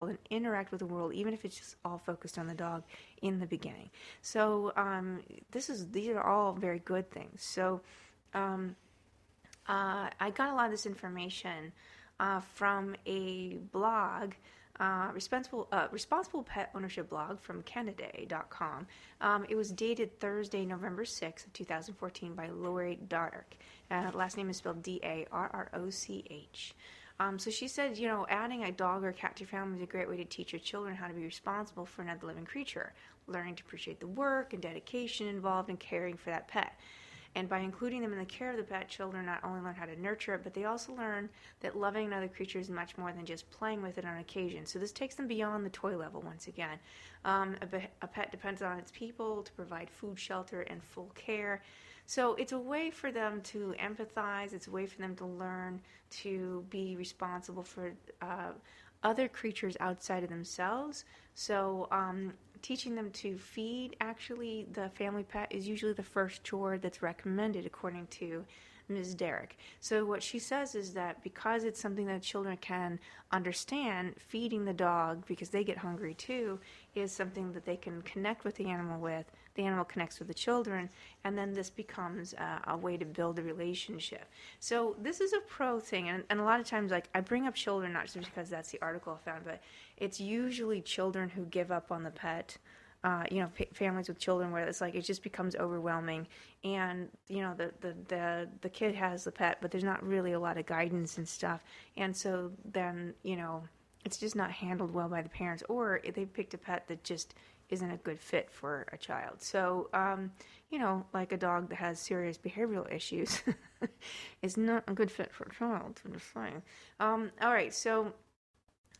and interact with the world, even if it's just all focused on the dog in the beginning. So these are all very good things. So um, I got a lot of this information from a blog, responsible pet ownership blog from Canaday.com. It was dated Thursday, November 6th of 2014 by Lori Darroch. Last name is spelled Darroch. So she said, adding a dog or cat to your family is a great way to teach your children how to be responsible for another living creature, learning to appreciate the work and dedication involved in caring for that pet. And by including them in the care of the pet, children not only learn how to nurture it, but they also learn that loving another creature is much more than just playing with it on occasion. So this takes them beyond the toy level once again. A pet depends on its people to provide food, shelter, and full care. So it's a way for them to empathize. It's a way for them to learn to be responsible for other creatures outside of themselves. So teaching them to feed, actually, the family pet is usually the first chore that's recommended according to Ms. Darroch. So what she says is that because it's something that children can understand, feeding the dog, because they get hungry too, is something that they can connect with the animal with. The animal connects with the children, and then this becomes a way to build a relationship. So this is a pro thing, and a lot of times, like, I bring up children not just because that's the article I found, but it's usually children who give up on the pet. Families with children where it's like it just becomes overwhelming, and the kid has the pet, but there's not really a lot of guidance and stuff, and so then it's just not handled well by the parents, or they picked a pet that just isn't a good fit for a child. So like a dog that has serious behavioral issues is not a good fit for a child. I'm just saying. All right, so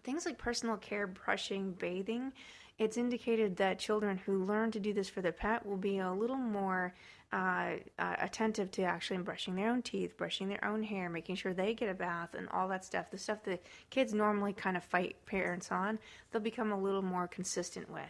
things like personal care, brushing, bathing. It's indicated that children who learn to do this for their pet will be a little more attentive to actually brushing their own teeth, brushing their own hair, making sure they get a bath, and all that stuff. The stuff that kids normally kind of fight parents on, they'll become a little more consistent with.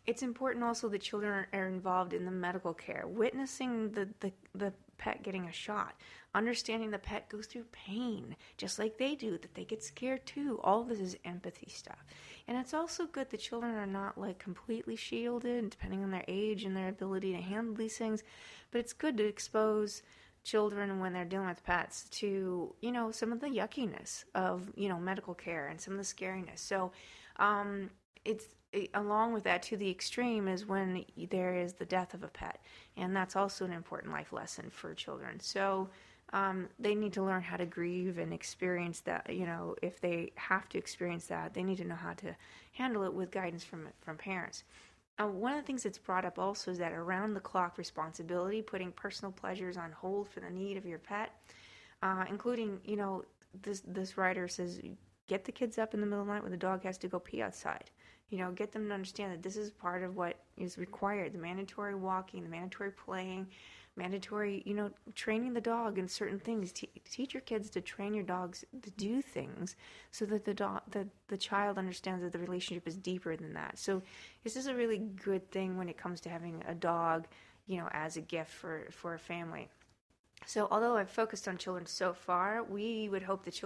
It's important also that children are involved in the medical care, witnessing the pet getting a shot, understanding the pet goes through pain just like they do, that they get scared too. All of this is empathy stuff. And it's also good that children are not like completely shielded, depending on their age and their ability to handle these things. But it's good to expose children when they're dealing with pets to, some of the yuckiness of, medical care and some of the scariness. So it's along with that, to the extreme, is when there is the death of a pet. And that's also an important life lesson for children. So they need to learn how to grieve and experience that. If they have to experience that, they need to know how to handle it with guidance from parents. One of the things that's brought up also is that around-the-clock responsibility, putting personal pleasures on hold for the need of your pet, including, this writer says, get the kids up in the middle of the night when the dog has to go pee outside. Get them to understand that this is part of what is required. The mandatory walking, the mandatory playing, mandatory, training the dog in certain things. Teach your kids to train your dogs to do things so that the child understands that the relationship is deeper than that. So this is a really good thing when it comes to having a dog, as a gift for a family. So although I've focused on children so far, we would hope that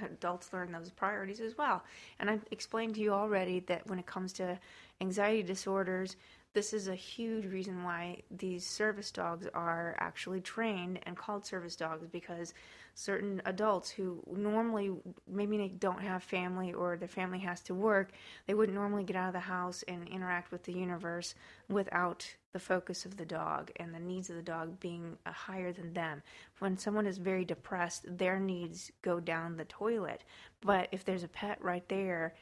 adults learn those priorities as well. And I've explained to you already that when it comes to anxiety disorders, this is a huge reason why these service dogs are actually trained and called service dogs, because certain adults who normally maybe they don't have family or their family has to work, they wouldn't normally get out of the house and interact with the universe without the focus of the dog and the needs of the dog being higher than them. When someone is very depressed, their needs go down the toilet. But if there's a pet right there,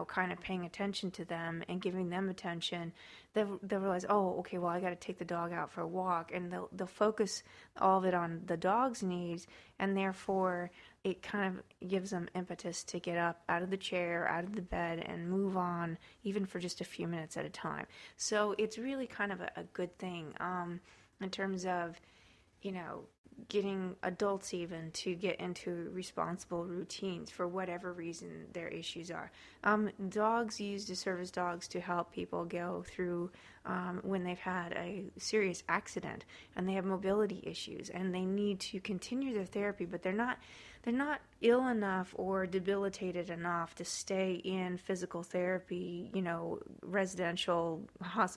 kind of paying attention to them and giving them attention, they'll realize, oh, okay, well, I got to take the dog out for a walk, and they'll focus all of it on the dog's needs, and therefore it kind of gives them impetus to get up out of the chair, out of the bed, and move on, even for just a few minutes at a time. So it's really kind of a good thing in terms of, getting adults even to get into responsible routines for whatever reason their issues are. Dogs used as service dogs to help people go through when they've had a serious accident and they have mobility issues and they need to continue their therapy, but they're they're not ill enough or debilitated enough to stay in physical therapy, residential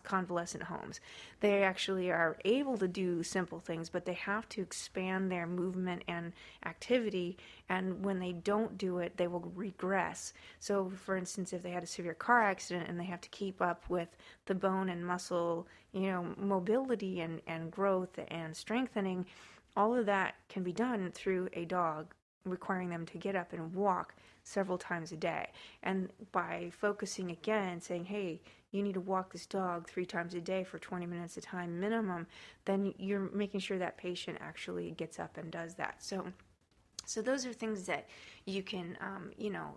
convalescent homes. They actually are able to do simple things, but they have to expand their movement and activity, and when they don't do it, they will regress. So, for instance, if they had a severe car accident and they have to keep up with the bone and muscle, mobility and growth and strengthening, all of that can be done through a dog, requiring them to get up and walk several times a day. And by focusing again, saying, hey, you need to walk this dog 3 times a day for 20 minutes a time minimum, then you're making sure that patient actually gets up and does that. So those are things that you can,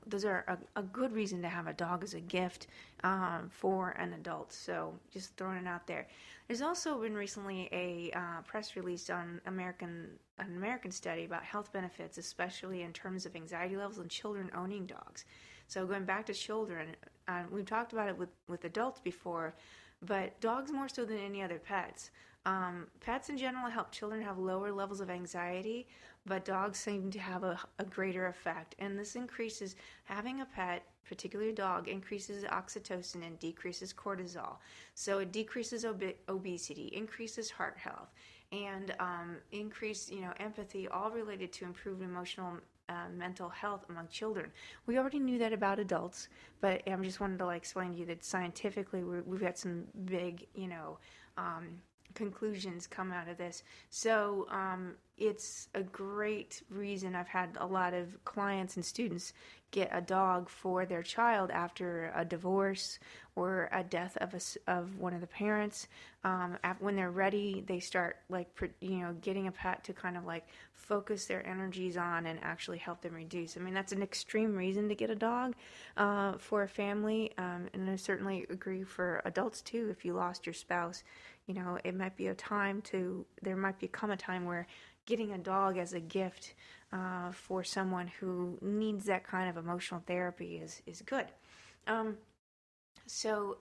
those are a good reason to have a dog as a gift for an adult. So just throwing it out there. There's also been recently a press release on an American study about health benefits, especially in terms of anxiety levels in children owning dogs. So going back to children, we've talked about it with adults before, but dogs more so than any other pets. Pets in general help children have lower levels of anxiety, but dogs seem to have a greater effect. And this increases, having a pet, particularly a dog, increases oxytocin and decreases cortisol. So it decreases obesity, increases heart health, and increase, empathy, all related to improved emotional mental health among children. We already knew that about adults, but I just wanted to explain to you that scientifically we've got some big, conclusions come out of this. So it's a great reason. I've had a lot of clients and students get a dog for their child after a divorce or a death of one of the parents. When they're ready, they start getting a pet to kind of focus their energies on and actually help them reduce. I mean, that's an extreme reason to get a dog for a family, and I certainly agree for adults too. If you lost your spouse, it might be there might become a time where getting a dog as a gift for someone who needs that kind of emotional therapy is good. So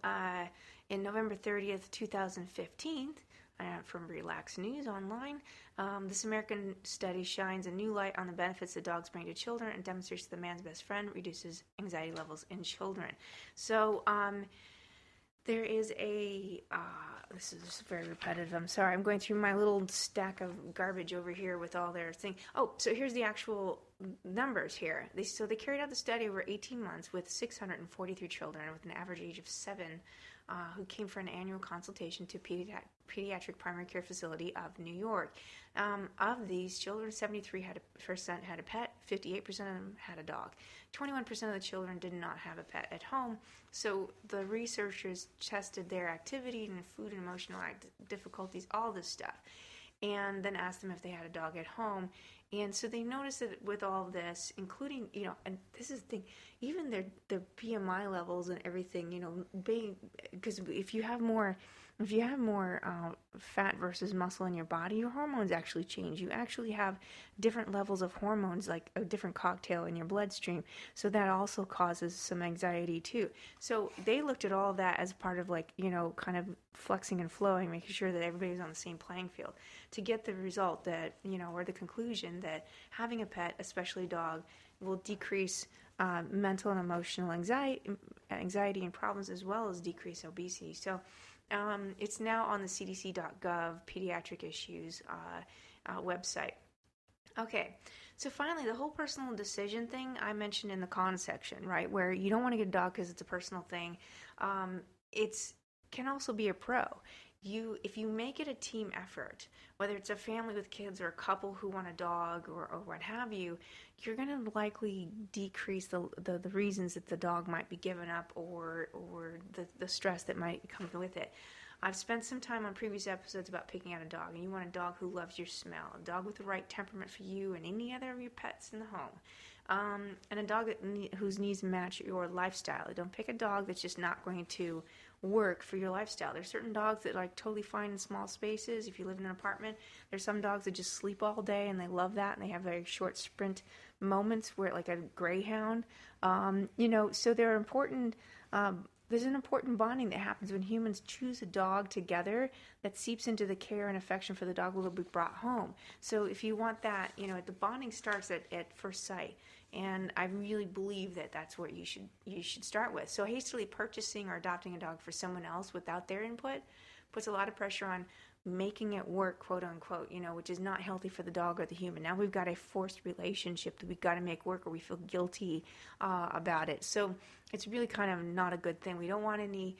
in November 30th, 2015, from Relax News Online, this American study shines a new light on the benefits that dogs bring to children and demonstrates that the man's best friend reduces anxiety levels in children. So there is this is just very repetitive. I'm sorry. I'm going through my little stack of garbage over here with all their things. Oh, so here's the actual numbers here. They carried out the study over 18 months with 643 children with an average age of 7 who came for an annual consultation to pediatric primary care facility of New York. Of these children, 73% had a pet, 58% of them had a dog. 21% of the children did not have a pet at home. So the researchers tested their activity and food and emotional difficulties, all this stuff, and then asked them if they had a dog at home. And so they noticed that with all of this, including, and this is the thing, even their BMI levels and everything, because if you have more fat versus muscle in your body, your hormones actually change. You actually have different levels of hormones, like a different cocktail in your bloodstream. So that also causes some anxiety too. So they looked at all of that as part of kind of flexing and flowing, making sure that everybody's on the same playing field to get the result that, or the conclusion that having a pet, especially a dog, will decrease mental and emotional anxiety and problems, as well as decrease obesity. So it's now on the cdc.gov pediatric issues website. Okay, so finally, the whole personal decision thing I mentioned in the con section, right, where you don't want to get a dog because it's a personal thing. It's can also be a pro. If you make it a team effort, whether it's a family with kids or a couple who want a dog or what have you, you're going to likely decrease the reasons that the dog might be given up or the stress that might come with it. I've spent some time on previous episodes about picking out a dog, and you want a dog who loves your smell, a dog with the right temperament for you and any other of your pets in the home, and a dog whose needs match your lifestyle. Don't pick a dog that's just not going to work for your lifestyle. There's certain dogs that totally fine in small spaces. If you live in an apartment, there's some dogs that just sleep all day and they love that, and they have very short sprint moments where like a greyhound. So there are important there's an important bonding that happens when humans choose a dog together that seeps into the care and affection for the dog will be brought home. So if you want that, the bonding starts at first sight. And I really believe that that's where you should start with. So hastily purchasing or adopting a dog for someone else without their input puts a lot of pressure on making it work, quote unquote, which is not healthy for the dog or the human. Now we've got a forced relationship that we've got to make work, or we feel guilty about it. So it's really kind of not a good thing. We don't want any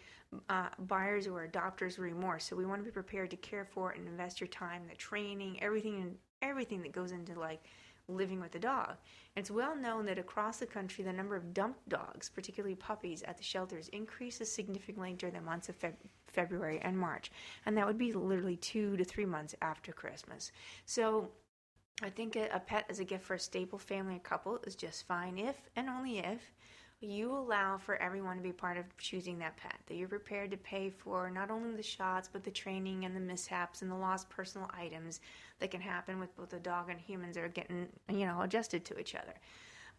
buyers or adopters remorse. So we want to be prepared to care for it and invest your time, the training, everything that goes into living with a dog. And it's well known that across the country, the number of dumped dogs, particularly puppies, at the shelters increases significantly during the months of February and March. And that would be literally 2 to 3 months after Christmas. So I think a pet as a gift for a stable family or couple is just fine if and only if you allow for everyone to be part of choosing that pet, that you're prepared to pay for not only the shots, but the training and the mishaps and the lost personal items that can happen with both the dog and humans that are getting, adjusted to each other.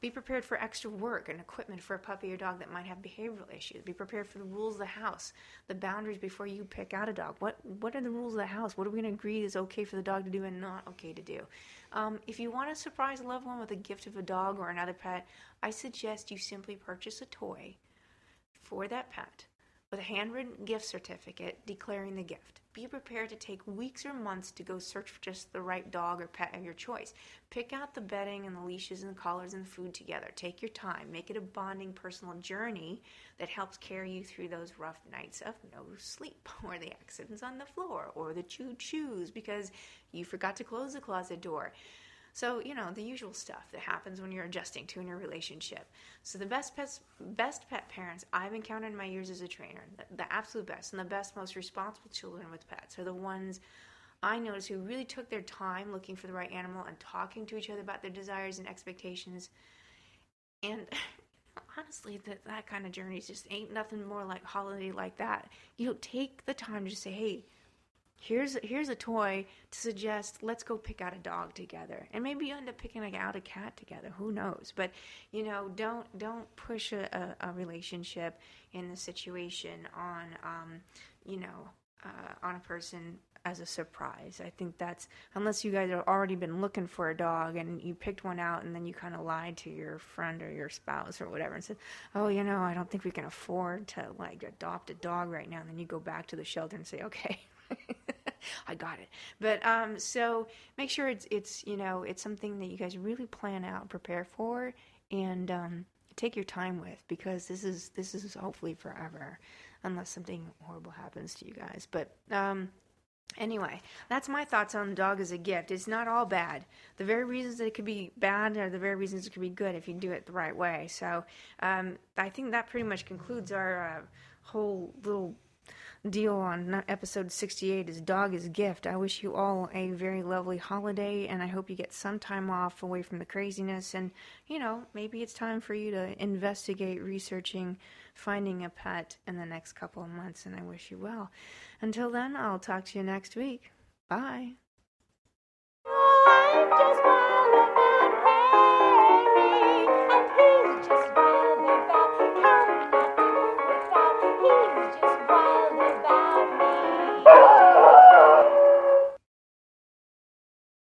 Be prepared for extra work and equipment for a puppy or dog that might have behavioral issues. Be prepared for the rules of the house, the boundaries before you pick out a dog. What are the rules of the house? What are we going to agree is okay for the dog to do and not okay to do? If you want to surprise a loved one with a gift of a dog or another pet, I suggest you simply purchase a toy for that pet with a handwritten gift certificate declaring the gift. Be prepared to take weeks or months to go search for just the right dog or pet of your choice. Pick out the bedding and the leashes and the collars and the food together. Take your time. Make it a bonding personal journey that helps carry you through those rough nights of no sleep, or the accidents on the floor, or the chewed shoes because you forgot to close the closet door. So, the usual stuff that happens when you're adjusting to in your relationship. So the best pet parents I've encountered in my years as a trainer, the absolute best and the best, most responsible children with pets are the ones I noticed who really took their time looking for the right animal and talking to each other about their desires and expectations. And honestly, that kind of journey just ain't nothing more like holiday like that. Take the time to just say, hey, here's a toy to suggest let's go pick out a dog together, and maybe you end up picking out a cat together. Who knows? But don't push a relationship in the situation on on a person as a surprise. I think that's, unless you guys have already been looking for a dog and you picked one out and then you kind of lied to your friend or your spouse or whatever and said, oh, I don't think we can afford to adopt a dog right now. And then you go back to the shelter and say, okay. I got it. But so make sure it's something that you guys really plan out, prepare for, and take your time with, because this is hopefully forever, unless something horrible happens to you guys. But anyway, that's my thoughts on the dog as a gift. It's not all bad. The very reasons that it could be bad are the very reasons it could be good if you do it the right way. So I think that pretty much concludes our whole little deal on episode 68 is Dog is Gift. I wish you all a very lovely holiday, and I hope you get some time off away from the craziness, and maybe it's time for you to investigate researching finding a pet in the next couple of months, and I wish you well. Until then, I'll talk to you next week. Bye.